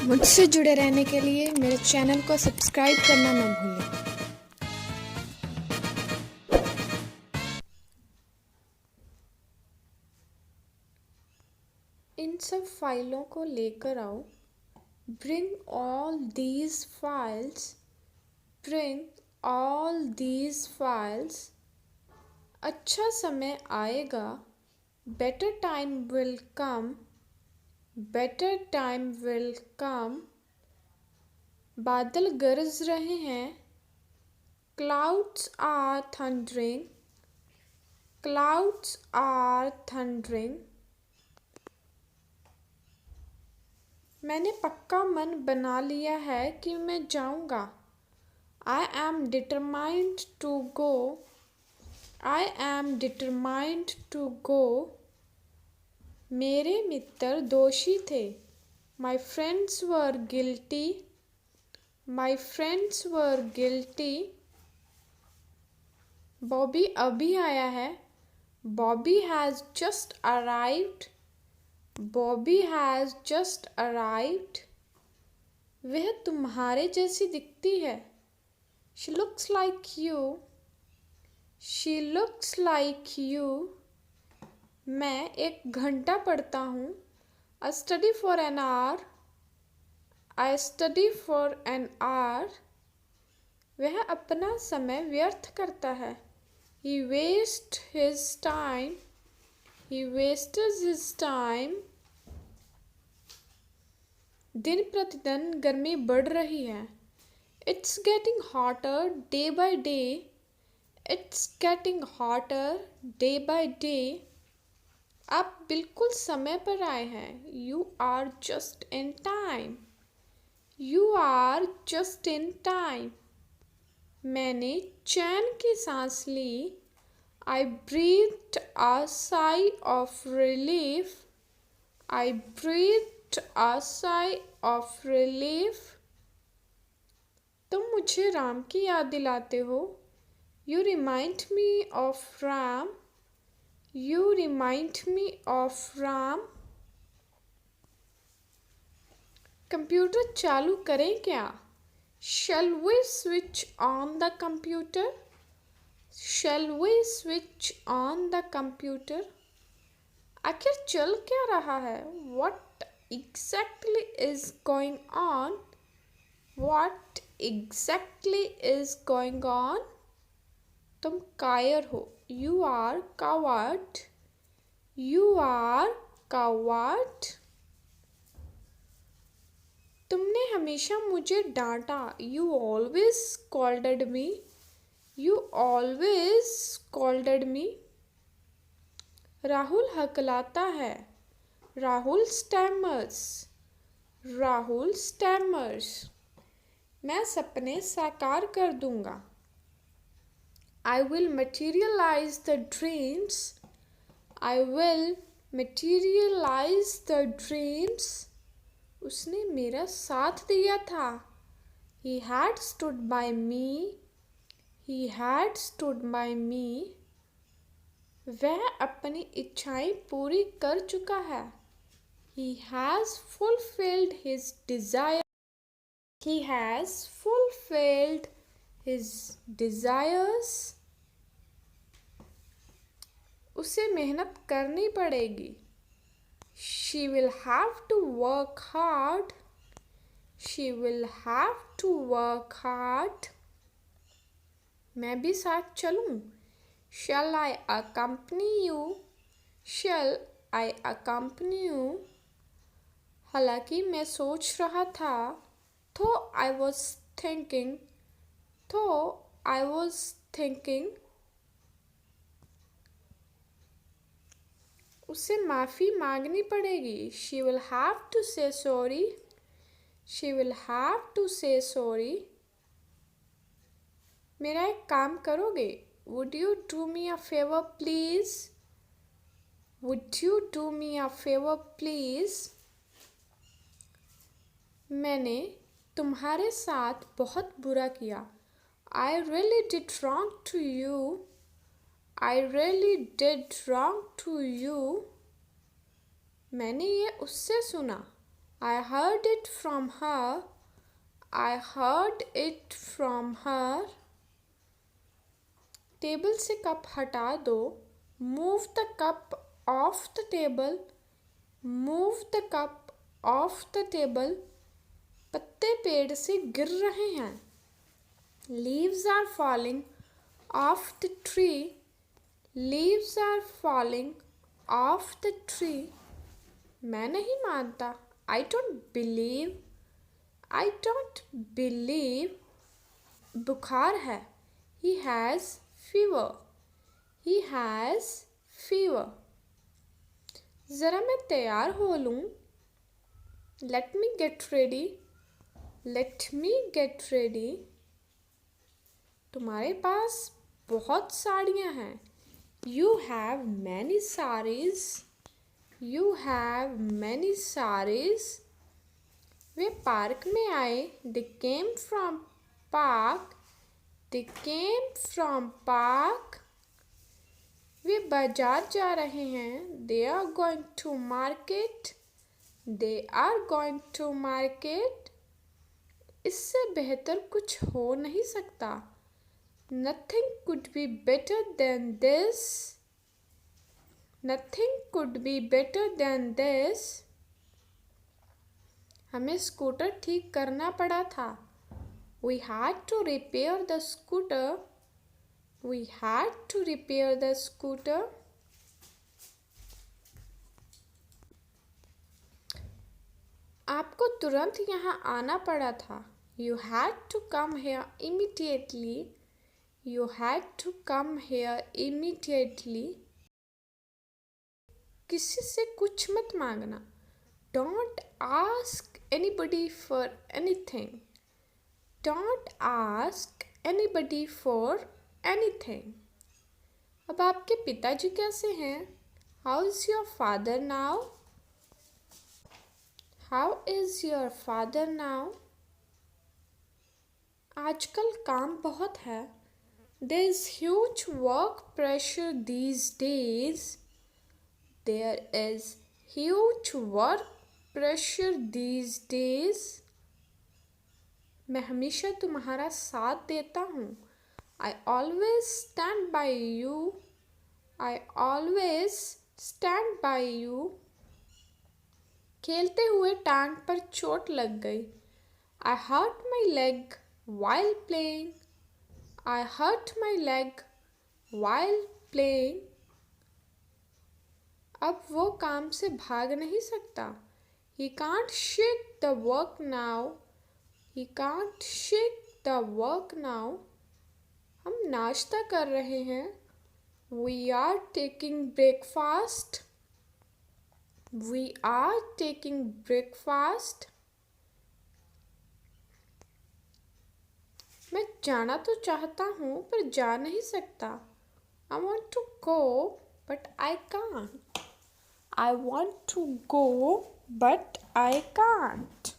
मुझसे जुड़े रहने के लिए मेरे चैनल को सब्सक्राइब करना ना भूलें। इन सब फाइलों को लेकर आओ। Bring all these files. Bring all these files. अच्छा समय आएगा। Better time will come. Better time will come. बादल गरज रहे हैं। Clouds are thundering. Clouds are thundering. मैंने पक्का मन बना लिया है कि मैं जाऊंगा। I am determined to go. I am determined to go. मेरे मित्र दोषी थे। My friends were guilty. My friends were guilty. Bobby अभी आया है। Bobby has just arrived. Bobby has just arrived. वह तुम्हारे जैसी दिखती है। She looks like you. She looks like you. मैं 1 घंटा पढ़ता हूँ। I study for an hour. I study for an hour. वह अपना समय व्यर्थ करता है। He wastes his time. He wastes his time. दिन प्रतिदिन गर्मी बढ़ रही है। It's getting hotter day by day. It's getting hotter day by day. आप बिल्कुल समय पर आए हैं। You are just in time. You are just in time. मैंने चैन की सांस ली। I breathed a sigh of relief. I breathed a sigh of relief. तुम मुझे राम की याद दिलाते हो। You remind me of Ram. You remind me of Ram. Computer चालू करें क्या? Shall we switch on the computer? Shall we switch on the computer? आखिर चल क्या रहा है? What exactly is going on? What exactly is going on? तुम कायर हो। You are coward. You are coward. तुमने हमेशा मुझे डांटा। You always scolded me. You always scolded me. Rahul हकलाता है। राहुल stammers. राहुल stammers. मैं सपने साकार कर दूंगा। I will materialize the dreams. I will materialize the dreams. उसने मेरा साथ दिया था। He had stood by me. He had stood by me. वह अपनी इच्छाएं पूरी कर चुका है। He has fulfilled his desire. He has fulfilled his desires. उसे मेहनत करनी पड़ेगी। She will have to work hard. She will have to work hard. मैं भी साथ चलूं? Shall I accompany you? Shall I accompany you? हालांकि मैं सोच रहा था। Though I was thinking. Though I was thinking. उसे माफ़ी मांगनी पड़ेगी। She will have to say sorry. She will have to say sorry. मेरा एक काम करोगे? Would you do me a favor please? Would you do me a favor please? मैंने तुम्हारे साथ बहुत बुरा किया। I really did wrong to you. I really did wrong to you. मैंने ये उससे सुना। I heard it from her. I heard it from her. Table से कप हटा दो. Move the cup off the table. Move the cup off the table. पत्ते पेड़ से गिर रहे हैं. Leaves are falling off the tree. Leaves are falling off the tree. मैं नहीं मानता. I don't believe. I don't believe. बुखार है. He has fever. He has fever. ज़रा मैं तैयार हो लूँ. Let me get ready. Let me get ready. तुम्हारे पास बहुत साड़ियाँ हैं. You have many sarees. You have many sarees. Way park में आए. They came from park. They came from park. वे बाजार जा रहे हैं. They are going to market. They are going to market. इससे बेहतर कुछ हो नहीं सकता. Nothing could be better than this. Nothing could be better than this. हमें स्कूटर ठीक करना पड़ा था. We had to repair the scooter. We had to repair the scooter. आपको तुरंत यहाँ आना पड़ा था. You had to come here immediately. You had to come here immediately. किसी से कुछ मत मांगना. Don't ask anybody for anything. Don't ask anybody for anything. अब आपके पिताजी कैसे हैं? How is your father now? How is your father now? आजकल काम बहुत है. There is huge work pressure these days. There is huge work pressure these days. मैं हमेशा तुम्हारा साथ देता हूँ. I always stand by you. I always stand by you. खेलते हुए टांग पर चोट लग गई. I hurt my leg while playing. I hurt my leg while playing. अब वो काम से भाग नहीं सकता. He can't shake the work now. He can't shake the work now. हम नाश्ता कर रहे हैं. We are taking breakfast. We are taking breakfast. मैं जाना तो चाहता हूँ पर जा नहीं सकता. I want to go but I can't. I want to go but I can't.